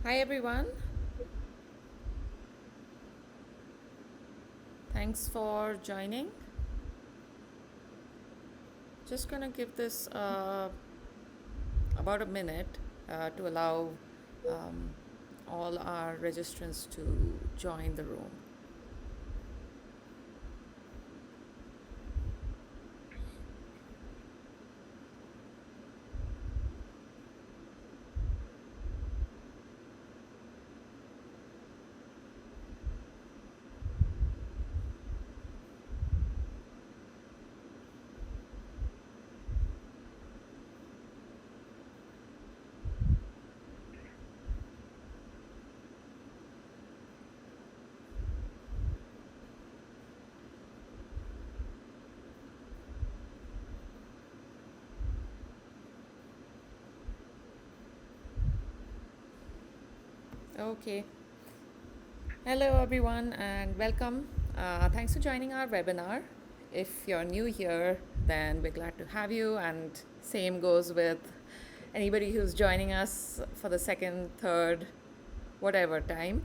Hi everyone. Thanks for joining. Just gonna give this about a minute to allow um, all our registrants to join the room. Okay. Hello everyone and welcome. Thanks for joining our webinar. If you're new here, then we're glad to have you, and same goes with anybody who's joining us for the second, third, whatever time.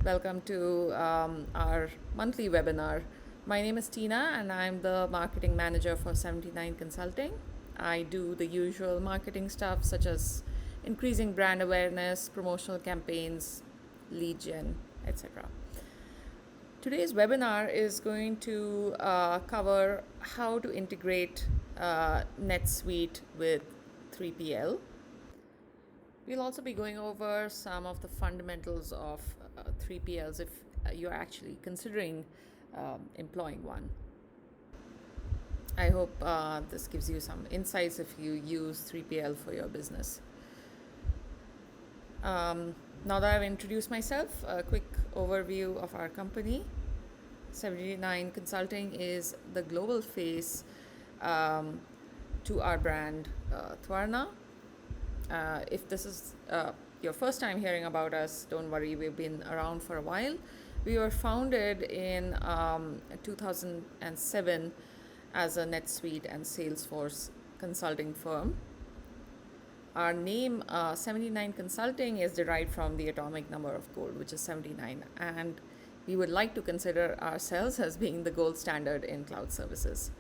Welcome to our monthly webinar. My name is Tina and I'm the marketing manager for 79 Consulting. I do the usual marketing stuff such as increasing brand awareness, promotional campaigns, lead gen, etc. Today's webinar is going to cover how to integrate NetSuite with 3PL. We'll also be going over some of the fundamentals of 3PLs if you're actually considering employing one. I hope this gives you some insights if you use 3PL for your business. Now that I've introduced myself, a quick overview of our company. 79 Consulting is the global face to our brand Twarna. If this is your first time hearing about us, don't worry, we've been around for a while. We were founded in 2007 as a NetSuite and Salesforce consulting firm. Our name, 79 Consulting, is derived from the atomic number of gold, which is 79, and we would like to consider ourselves as being the gold standard in cloud services.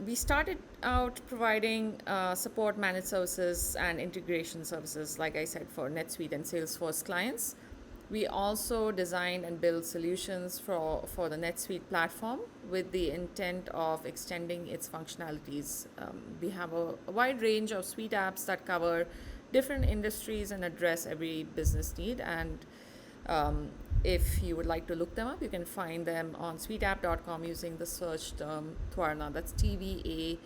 We started out providing support, managed services, and integration services, like I said, for NetSuite and Salesforce clients. We also designed and built solutions for the NetSuite platform with the intent of extending its functionalities. We have a wide range of suite apps that cover different industries and address every business need. And if you would like to look them up, you can find them on suiteapp.com using the search term Twarna. That's TVARANA.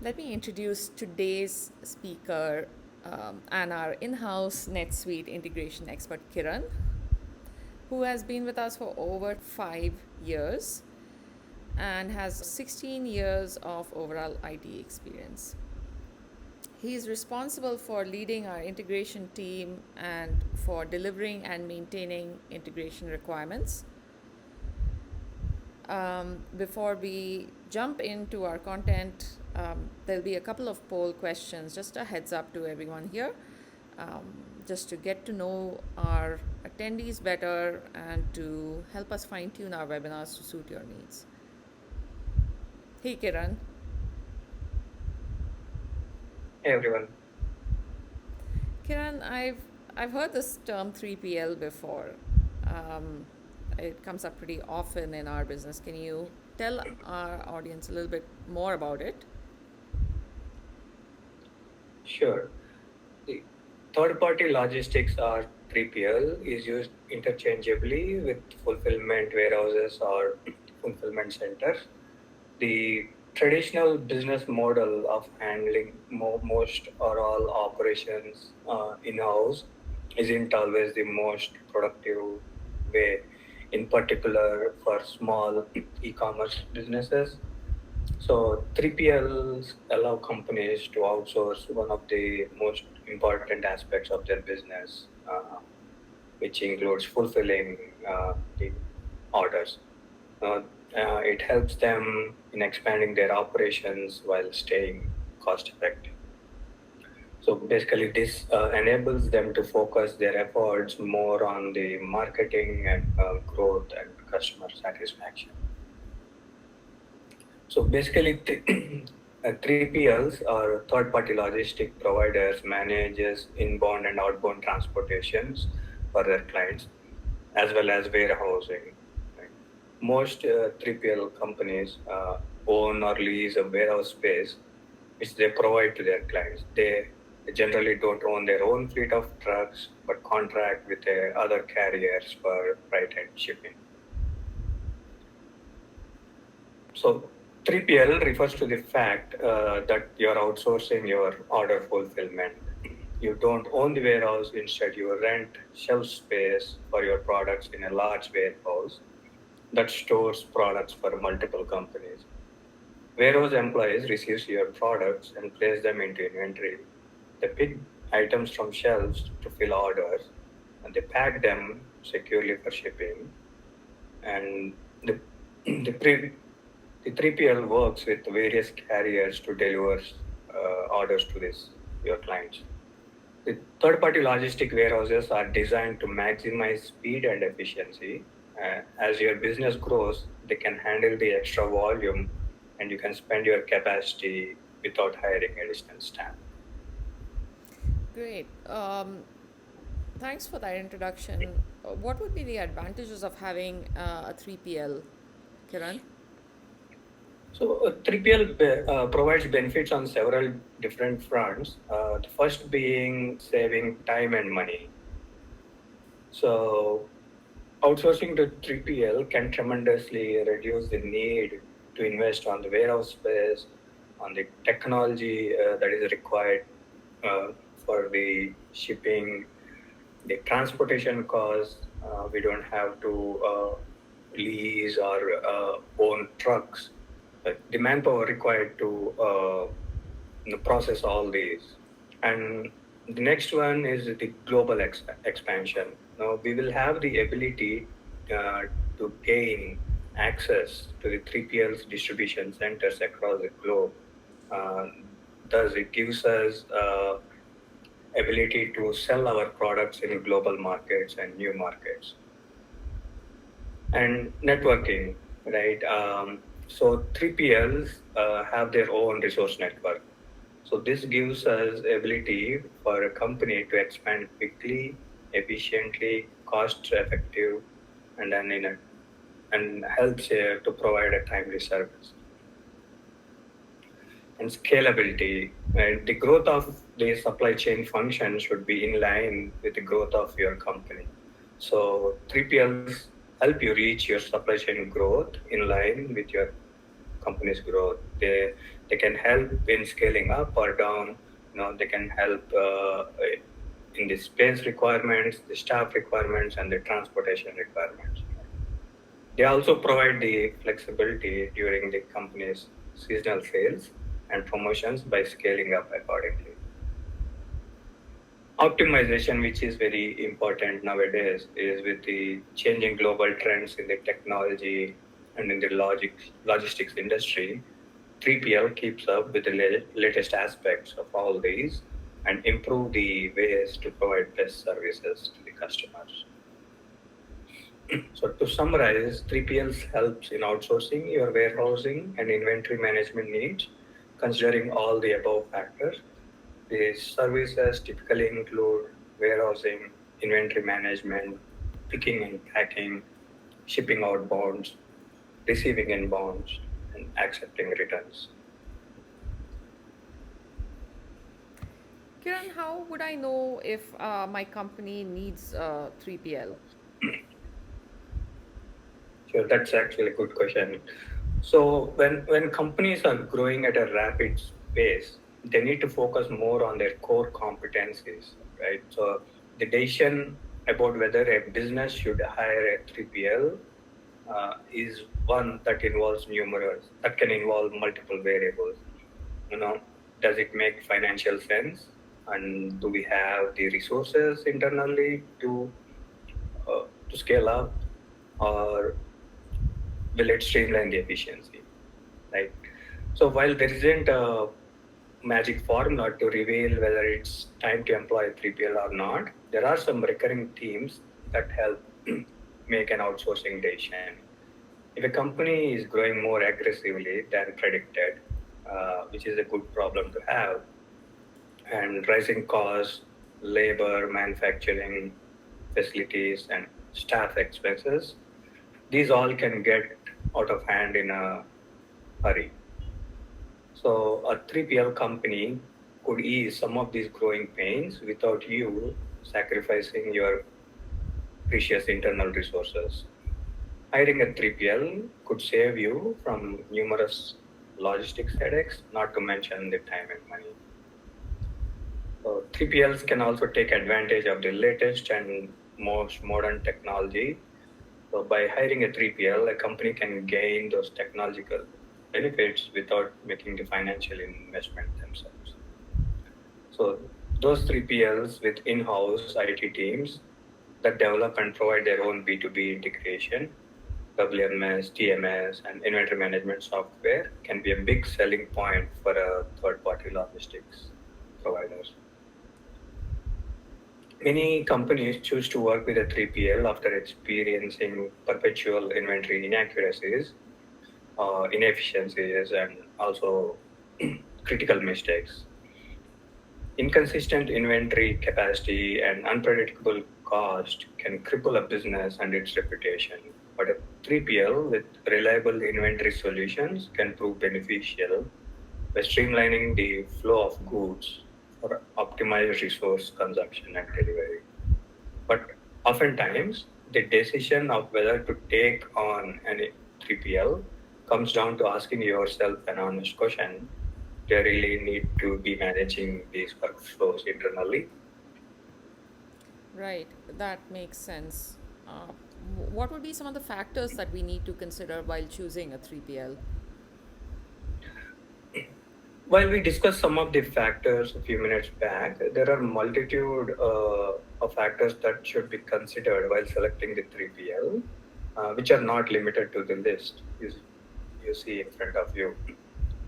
Let me introduce today's speaker and our in-house NetSuite integration expert, Kiran, who has been with us for over 5 years and has 16 years of overall IT experience. He is responsible for leading our integration team and for delivering and maintaining integration requirements. Before we jump into our content, there'll be a couple of poll questions, just a heads up to everyone here, just to get to know our attendees better and to help us fine tune our webinars to suit your needs. Hey Kiran. Hey everyone. Kiran, I've heard this term 3PL before. It comes up pretty often in our business. Can you tell our audience a little bit more about it? Sure. The third-party logistics or 3PL is used interchangeably with fulfillment warehouses or fulfillment centers. The traditional business model of handling most or all operations in-house isn't always the most productive way, in particular for small e-commerce businesses. So 3PLs allow companies to outsource one of the most important aspects of their business, which includes fulfilling the orders. It helps them in expanding their operations while staying cost effective. So basically, this enables them to focus their efforts more on the marketing and growth and customer satisfaction. So basically, 3PLs or third-party logistic providers manages inbound and outbound transportations for their clients as well as warehousing. Right? Most 3PL companies own or lease a warehouse space which they provide to their clients. They generally don't own their own fleet of trucks but contract with other carriers for freight and shipping. So 3PL refers to the fact that you're outsourcing your order fulfillment. You don't own the warehouse, instead, you rent shelf space for your products in a large warehouse that stores products for multiple companies. Warehouse employees receive your products and place them into inventory. They pick items from shelves to fill orders and they pack them securely for shipping. And the, the, pre, the 3PL works with various carriers to deliver orders to your clients. The third-party logistic warehouses are designed to maximize speed and efficiency. As your business grows, they can handle the extra volume and you can spend your capacity without hiring additional staff. Great. Thanks for that introduction. What would be the advantages of having a 3PL, Kiran? So, 3PL provides benefits on several different fronts. The first being saving time and money. So, outsourcing to 3PL can tremendously reduce the need to invest on the warehouse space, on the technology that is required uh, for the shipping, the transportation costs. We don't have to lease or own trucks. The manpower required to process all these. And the next one is the global expansion. Now we will have the ability uh, to gain access to the 3PL's distribution centers across the globe. Uh, Thus, it gives us ability to sell our products in global markets and new markets. And networking, right? So 3PLs have their own resource network. So this gives us ability for a company to expand quickly, efficiently, cost effective, and then and helps to provide a timely service. And scalability. Right? The growth of the supply chain function should be in line with the growth of your company. So 3PLs help you reach your supply chain growth in line with your company's growth. They can help in scaling up or down. They can help in the space requirements, the staff requirements, and the transportation requirements. They also provide the flexibility during the company's seasonal sales and promotions by scaling up accordingly. Optimization, which is very important nowadays, is with the changing global trends in the technology and in the logistics industry. 3PL keeps up with the latest aspects of all these and improve the ways to provide best services to the customers. So to summarize, 3PLs helps in outsourcing your warehousing and inventory management needs, considering all the above factors. The services typically include warehousing, inventory management, picking and packing, shipping outbounds, receiving inbounds, and accepting returns. Kiran, how would I know if my company needs 3PL? So that's actually a good question. So when companies are growing at a rapid pace, they need to focus more on their core competencies, right? So the decision about whether a business should hire a 3PL is one that involves that can involve multiple variables. You know, does it make financial sense? And do we have the resources internally to scale up, or will it streamline the efficiency, right? So while there isn't magic formula to reveal whether it's time to employ a 3PL or not. There are some recurring themes that help make an outsourcing decision. If a company is growing more aggressively than predicted, which is a good problem to have, and rising costs, labor, manufacturing, facilities, and staff expenses, these all can get out of hand in a hurry. So a 3PL company could ease some of these growing pains without you sacrificing your precious internal resources. Hiring a 3PL could save you from numerous logistics headaches, not to mention the time and money. So 3PLs can also take advantage of the latest and most modern technology. So by hiring a 3PL, a company can gain those technological benefits without making the financial investment themselves. So those 3PLs with in-house IT teams that develop and provide their own B2B integration, WMS, TMS, and inventory management software can be a big selling point for a third-party logistics providers. Many companies choose to work with a 3PL after experiencing perpetual inventory inaccuracies, inefficiencies, and also critical mistakes. Inconsistent inventory capacity and unpredictable cost can cripple a business and its reputation. But a 3PL with reliable inventory solutions can prove beneficial by streamlining the flow of goods for optimized resource consumption and delivery. But oftentimes, the decision of whether to take on an 3PL comes down to asking yourself an honest question: do I really need to be managing these workflows internally? Right, that makes sense. What would be some of the factors that we need to consider while choosing a 3PL? While we discussed some of the factors a few minutes back, there are multitude of factors that should be considered while selecting the 3PL, which are not limited to the list you see in front of you.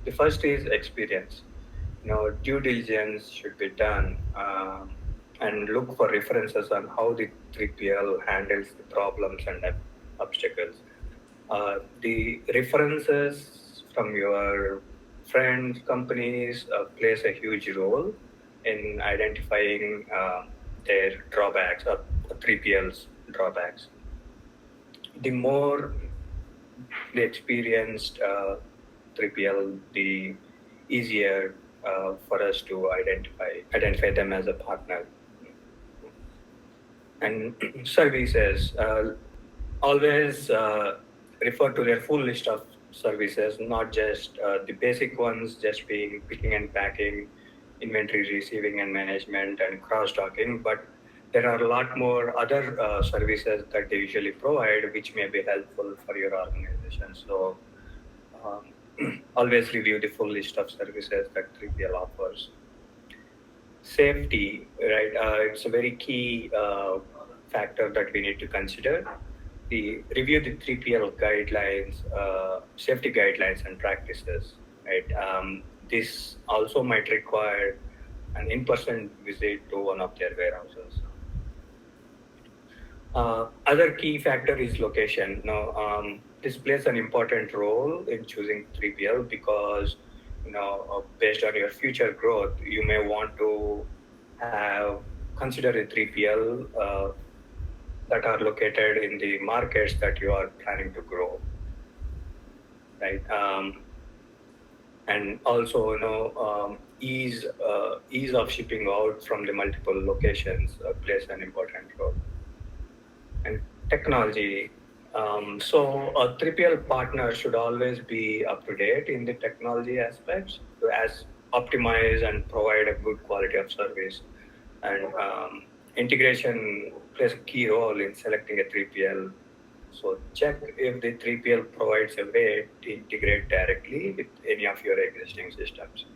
The first is experience. Due diligence should be done, and look for references on how the 3PL handles the problems and obstacles. The references from your friends, companies plays a huge role in identifying their drawbacks or 3PL's drawbacks. The more the experienced 3PL, the easier for us to identify them as a partner. And services, always refer to their full list of services, not just the basic ones, just being picking and packing, inventory receiving and management, and cross-docking. But there are a lot more other services that they usually provide, which may be helpful for your organization. So always review the full list of services that 3PL offers. Safety, right? It's a very key factor that we need to consider. The review the 3PL guidelines, safety guidelines and practices, right? This also might require an in-person visit to one of their warehouses. Other key factor is location. This plays an important role in choosing 3PL because based on your future growth, you may want to have consider a 3PL that are located in the markets that you are planning to grow, right? And also, ease of shipping out from the multiple locations plays an important role. And technology. So a 3PL partner should always be up to date in the technology aspects to as optimize and provide a good quality of service. And integration plays a key role in selecting a 3PL. So check if the 3PL provides a way to integrate directly with any of your existing systems.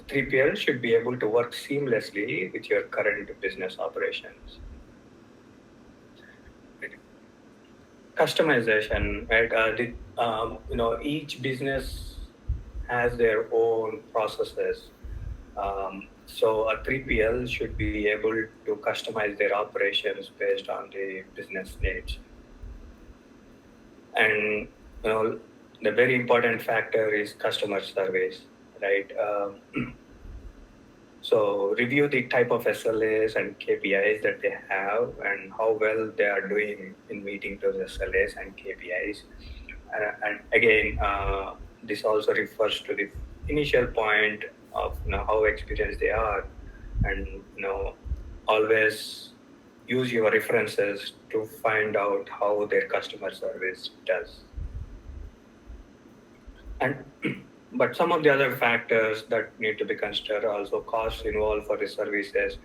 3PL should be able to work seamlessly with your current business operations. Customization, right? Each business has their own processes. So a 3PL should be able to customize their operations based on the business needs. And the very important factor is customer service, right? So review the type of SLAs and KPIs that they have and how well they are doing in meeting those SLAs and KPIs. And again, this also refers to the initial point of how experienced they are, and always use your references to find out how their customer service does. And but some of the other factors that need to be considered are also costs involved for the services,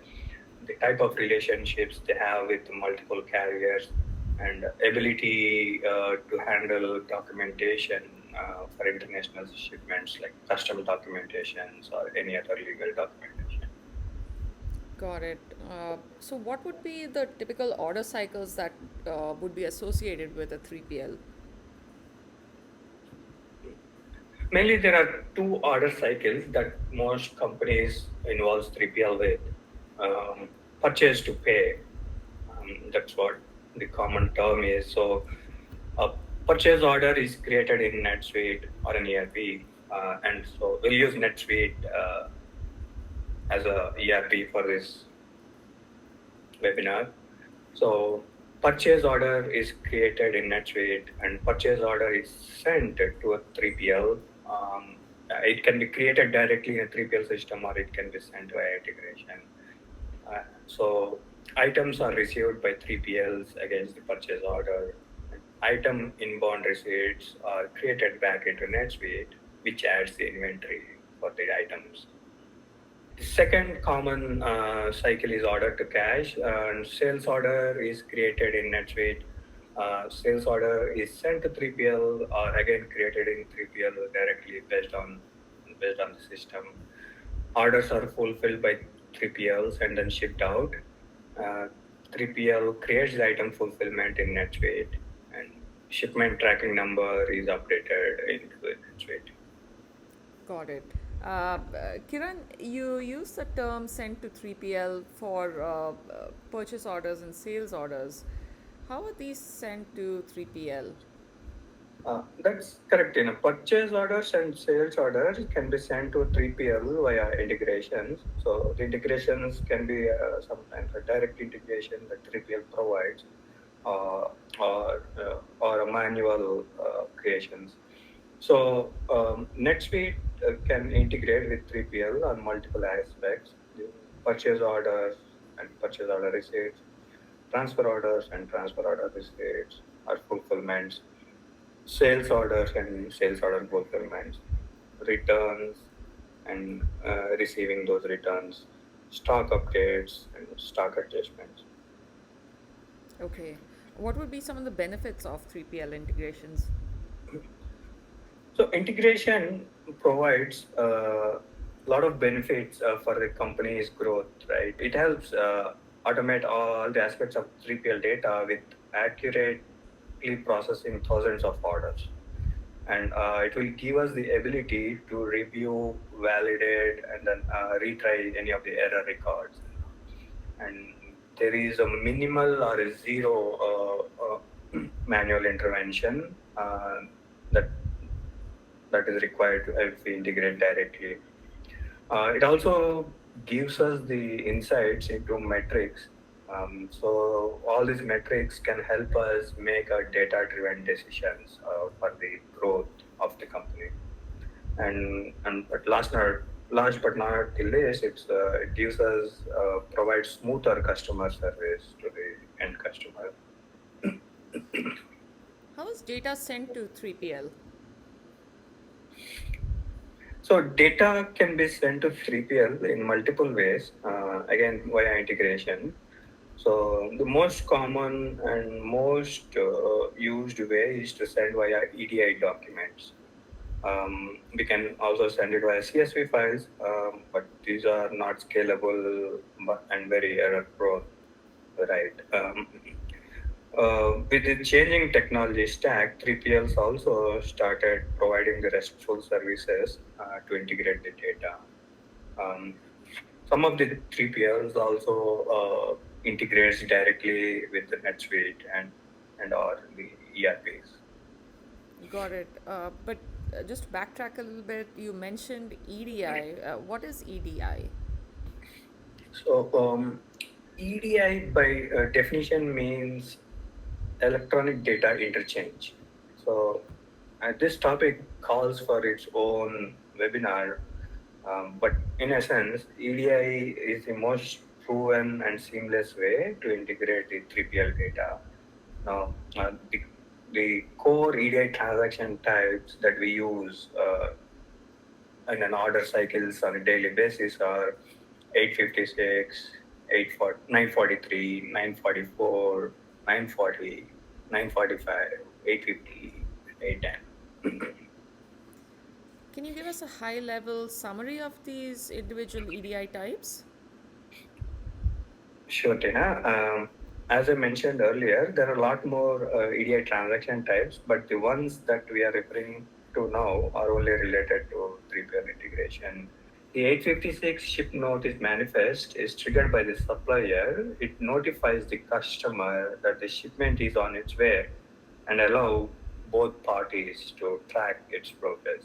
the type of relationships they have with multiple carriers, and ability to handle documentation for international shipments like custom documentations or any other legal documentation. Got it. So, what would be the typical order cycles that would be associated with a 3PL? Mainly, there are two order cycles that most companies involves 3PL with. Purchase to pay. That's what the common term is. So a purchase order is created in NetSuite or an ERP, and so we'll use NetSuite as a ERP for this webinar. So purchase order is created in NetSuite, and purchase order is sent to a 3PL. It can be created directly in a 3PL system, or it can be sent via integration. So items are received by 3PLs against the purchase order. Item inbound receipts are created back into NetSuite, which adds the inventory for the items. The second common cycle is order to cash, and sales order is created in NetSuite. Sales order is sent to 3PL or again created in 3PL directly based on the system. Orders are fulfilled by 3PLs and then shipped out. Uh, 3PL creates the item fulfillment in NetSuite, and shipment tracking number is updated into the NetSuite. Got it. Kiran, you use the term sent to 3PL for purchase orders and sales orders. How are these sent to 3PL? That's correct. Purchase orders and sales orders can be sent to 3PL via integrations. So the integrations can be sometimes a direct integration that 3PL provides, uh, or a manual creations. So NetSuite can integrate with 3PL on multiple aspects: the purchase orders and purchase order receipts, transfer orders and transfer order receipts, or fulfillments, sales orders and sales order fulfillments, returns and receiving those returns, stock updates and stock adjustments. Okay. What would be some of the benefits of 3PL integrations? So integration provides a lot of benefits for the company's growth, right? It helps automate all the aspects of 3PL data with accurately processing thousands of orders. And it will give us the ability to review, validate, and then retry any of the error records. And there is a minimal or a zero manual intervention that that is required if we integrate directly. It also gives us the insights into metrics. So all these metrics can help us make a data-driven decisions for the growth of the company. And but last but not the least, it gives us provides smoother customer service to the end customer. How is data sent to 3PL? So data can be sent to 3PL in multiple ways, again via integration. So the most common and most used way is to send via EDI documents. We can also send it via CSV files, but these are not scalable and very error prone, right? With the changing technology stack, 3PLs also started providing the RESTful services to integrate the data. Um, some of the 3PLs also integrates directly with the NetSuite and or the ERPs. Got it. But just backtrack a little bit. You mentioned EDI. What is EDI? So EDI by definition means electronic data interchange. So this topic calls for its own webinar, but in essence, EDI is the most proven and seamless way to integrate the 3PL data. Now, the core EDI transaction types that we use in an order cycles on a daily basis are 856, 943, 944, 940, 945, 850, 810. Can you give us a high level summary of these individual EDI types? Sure, Tina. As I mentioned earlier, there are a lot more EDI transaction types, but the ones that we are referring to now are only related to 3PL integration. The 856 ship notice manifest is triggered by the supplier. It notifies the customer that the shipment is on its way and allow both parties to track its progress.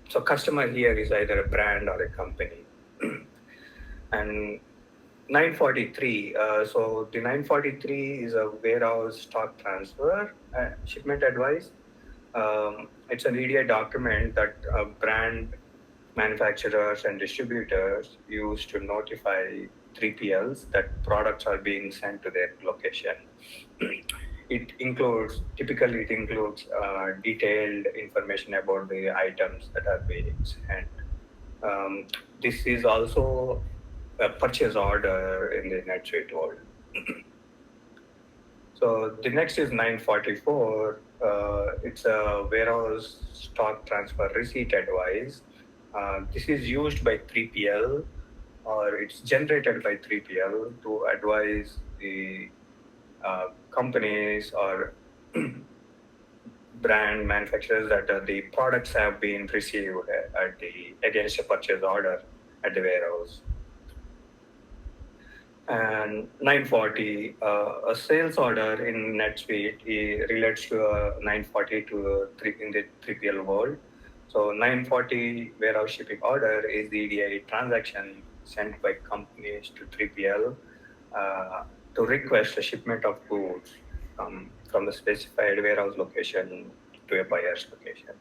So customer here is either a brand or a company. And 943. So the 943 is a warehouse stock transfer shipment advice. It's an EDI document that brand manufacturers and distributors use to notify 3PLs that products are being sent to their location. Typically, it includes detailed information about the items that are being sent. Um, this is also a purchase order in the NetSuite world. So the next is 944. It's a warehouse stock transfer receipt advice. This is used by 3PL or it's generated by 3PL to advise the companies or brand manufacturers that the products have been received against a purchase order at the warehouse. And 940, a sales order in NetSuite relates to a 940 to in the 3PL world. So 940 warehouse shipping order is the EDI transaction sent by companies to 3PL to request a shipment of goods from the specified warehouse location to a buyer's location.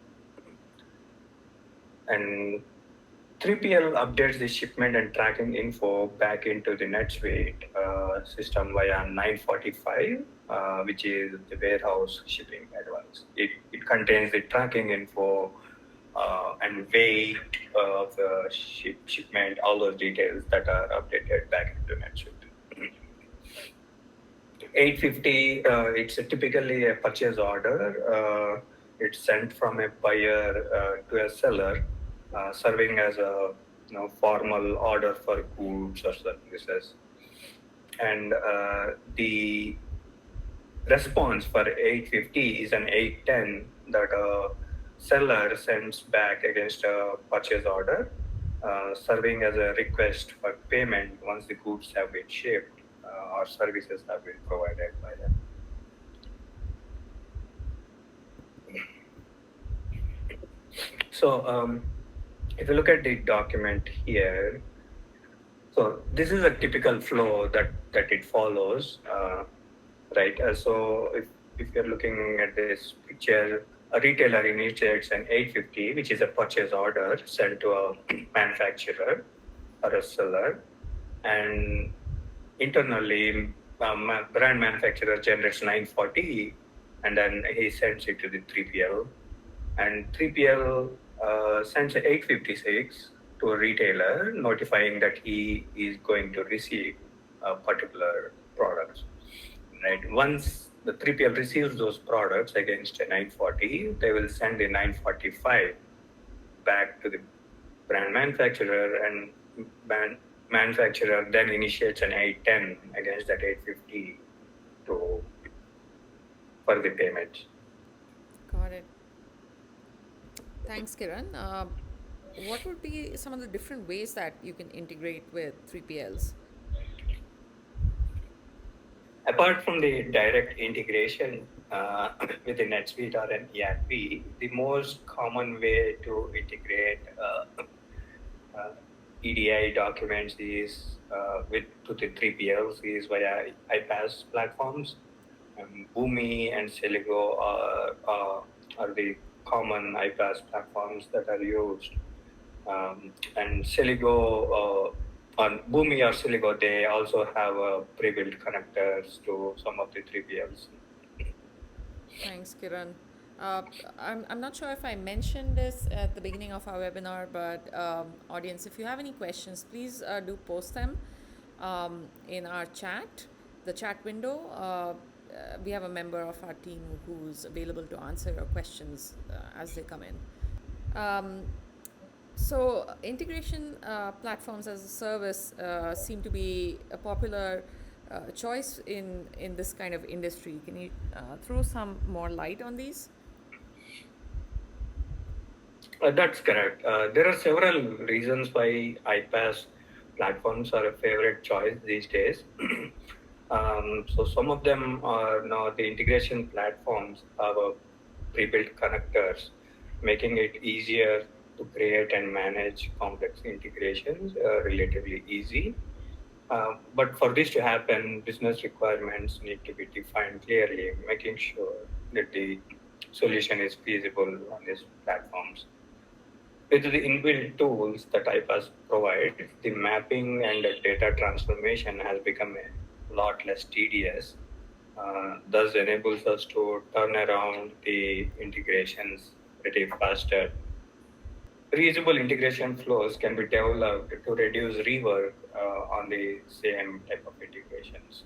And 3PL updates the shipment and tracking info back into the NetSuite system via 945, which is the warehouse shipping advice. It contains the tracking info and weight of the shipment, all those details that are updated back into NetSuite. 850, it's typically a purchase order. It's sent from a buyer to a seller, serving as a formal order for goods or services. And the response for 850 is an 810 that a seller sends back against a purchase order, serving as a request for payment once the goods have been shipped or services have been provided by them. So if you look at the document here, so this is a typical flow that it follows, right? If you're looking at this picture, a retailer initiates an 850, which is a purchase order sent to a manufacturer or a seller, and internally, brand manufacturer generates 940, and then he sends it to the 3PL, and 3PL sends a 856 to a retailer, notifying that he is going to receive a particular products. Right. Once the 3PL receives those products against a 940, they will send a 945 back to the brand manufacturer, and brand manufacturer then initiates an 810 against that 850. to for the payment. Got it. Thanks, Kiran. What would be some of the different ways that you can integrate with 3PLs? Apart from the direct integration with the NetSuite or an ERP, the most common way to integrate uh, EDI documents is with to the 3PLs is via iPaaS platforms. Boomi and Celigo are the common iPaaS platforms that are used. And Celigo on Boomi or Celigo, they also have pre-built connectors to some of the 3PLs. Thanks, Kiran. Uh, I'm not sure if I mentioned this at the beginning of our webinar, but audience, if you have any questions, please do post them in our chat, the chat window. We have a member of our team who's available to answer your questions as they come in. Um, so, integration platforms as a service seem to be a popular choice in this kind of industry. Can you throw some more light on these? That's correct. There are several reasons why iPaaS platforms are a favorite choice these days. So some of them are now the integration platforms have a pre-built connectors, making it easier to create and manage complex integrations relatively easy. But for this to happen, business requirements need to be defined clearly, making sure that the solution is feasible on these platforms. With the inbuilt tools that iPaaS provide, the mapping and the data transformation has become a lot less tedious. Thus, enables us to turn around the integrations pretty faster. Reusable integration flows can be developed to reduce rework on the same type of integrations.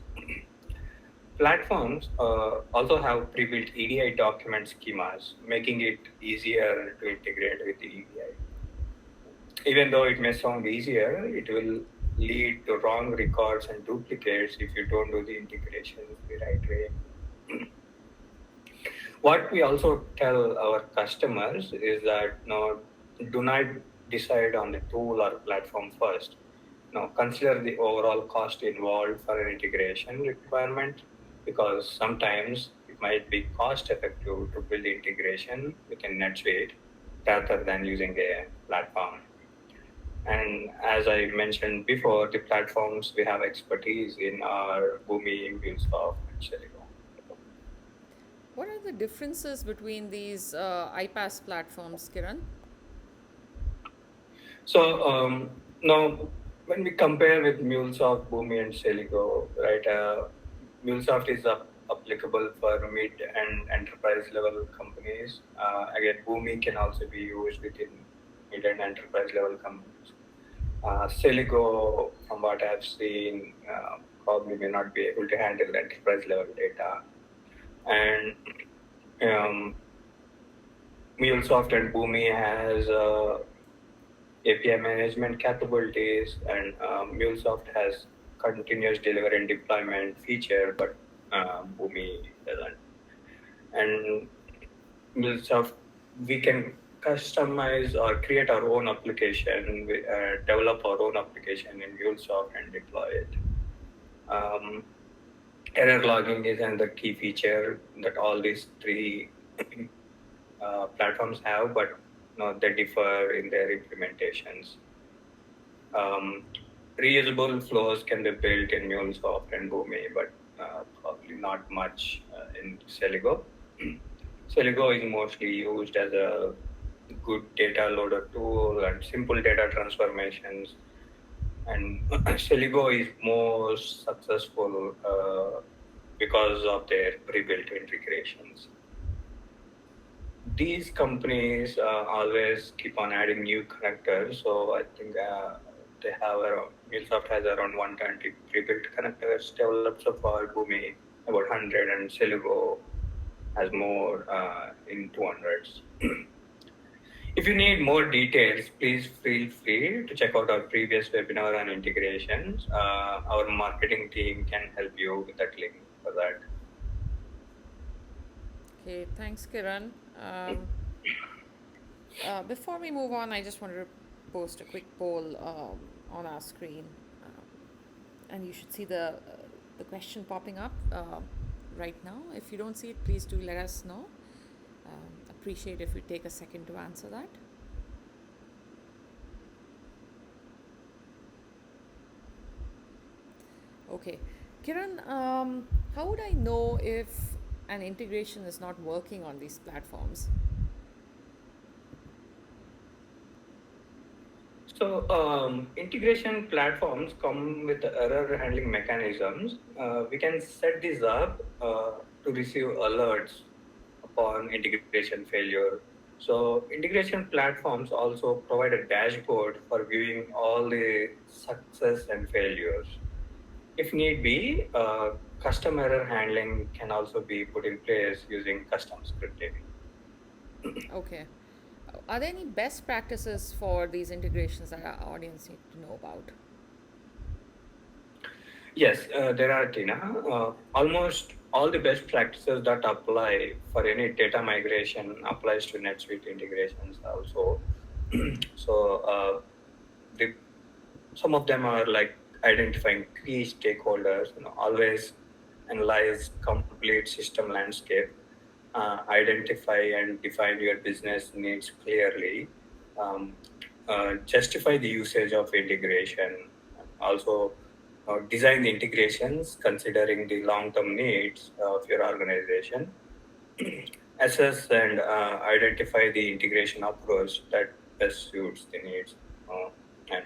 Platforms also have pre-built EDI document schemas, making it easier to integrate with the EDI. Even though it may sound easier, it will lead to wrong records and duplicates if you don't do the integrations the right way. What we also tell our customers is that no, do not decide on the tool or platform first. Now consider the overall cost involved for an integration requirement because sometimes it might be cost effective to build integration within NetSuite rather than using a platform. And as I mentioned before, the platforms we have expertise in are Boomi, MuleSoft, and Celigo. What are the differences between these iPaaS platforms, Kiran? So now, when we compare with MuleSoft, Boomi, and Celigo, right? MuleSoft is applicable for mid and enterprise level companies. Again, Boomi can also be used within mid and enterprise level companies. Celigo, from what I've seen, probably may not be able to handle enterprise level data. And um, MuleSoft and Boomi has API management capabilities, and MuleSoft has continuous delivery and deployment feature, but Boomi doesn't. And MuleSoft, we can customize or create our own application, develop our own application in MuleSoft and deploy it. Um, Error logging is another key feature that all these three platforms have, but they differ in their implementations. Um, Reusable flows can be built in MuleSoft and Boomi, but probably not much in Celigo. Celigo is mostly used as a good data loader tool and simple data transformations. And Celigo is more successful because of their pre-built integrations. These companies always keep on adding new connectors. So I think they have around, MuleSoft has around 120 pre-built connectors developed so far. Boomi about 100, and Celigo has more in 200s. If you need more details, please feel free to check out our previous webinar on integrations. Our marketing team can help you with that link for that. Okay, thanks, Kiran. Um, Before we move on, I just wanted to post a quick poll on our screen, and you should see the question popping up right now. If you don't see it, please do let us know. Appreciate if you take a second to answer that. Okay, Kiran, how would I know if an integration is not working on these platforms? So, integration platforms come with error handling mechanisms. We can set these up to receive alerts upon integration failure. So, integration platforms also provide a dashboard for viewing all the success and failures. If need be, custom error handling can also be put in place using custom scripting. Okay. Are there any best practices for these integrations that our audience need to know about? Yes, there are, Tina. Almost all the best practices that apply for any data migration applies to NetSuite integrations also. So the some of them are like identifying key stakeholders, always analyze complete system landscape, identify and define your business needs clearly, um, justify the usage of integration, also design the integrations considering the long-term needs of your organization, assess and identify the integration approach that best suits the needs, and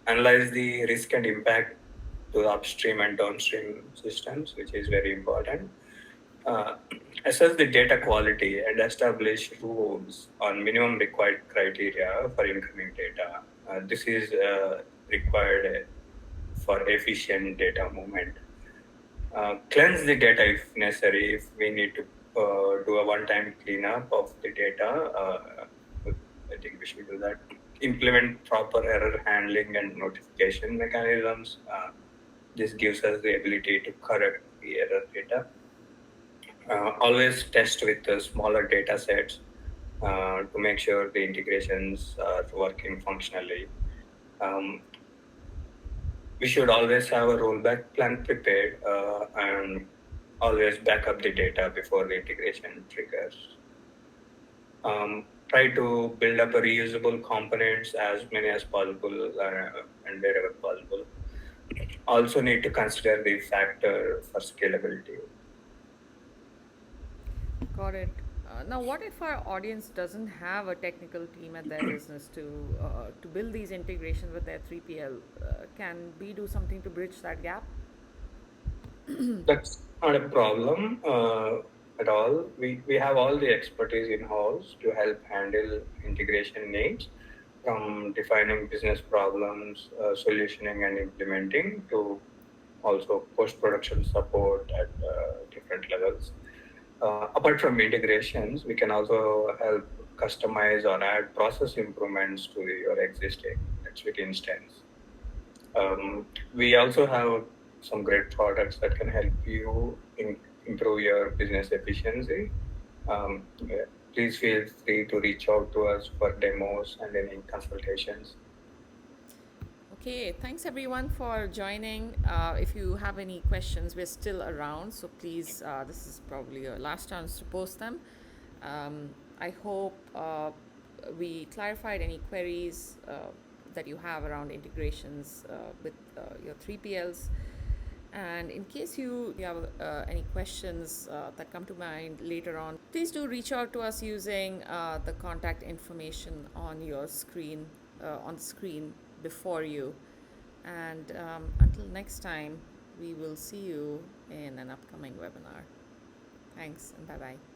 analyze the risk and impact to the upstream and downstream systems, which is very important. uh, Assess the data quality and establish rules on minimum required criteria for incoming data. This is required for efficient data movement. Cleanse the data if necessary. If we need to do a one-time cleanup of the data, I think we should do that. Implement proper error handling and notification mechanisms. This gives us the ability to correct the error data. Always test with smaller data sets to make sure the integrations are working functionally. Um, we should always have a rollback plan prepared and always back up the data before the integration triggers. Try to build up a reusable components as many as possible and wherever possible. Also need to consider the factor for scalability. Got it. Now, what if our audience doesn't have a technical team at their business to build these integrations with their 3PL? Can we do something to bridge that gap? That's not a problem at all. We have all the expertise in house to help handle integration needs, from defining business problems, solutioning, and implementing to also post production support at different levels. Apart from integrations, we can also help customize or add process improvements to your existing NetSuite instance. We also have some great products that can help you improve your business efficiency. Yeah, please feel free to reach out to us for demos and any consultations. Okay, thanks everyone for joining. If you have any questions, we're still around, so please, this is probably your last chance to post them. I hope we clarified any queries that you have around integrations with your 3PLs. And in case you have any questions that come to mind later on, please do reach out to us using the contact information on your screen, on the screen before you. And until next time, we will see you in an upcoming webinar. Thanks and bye bye.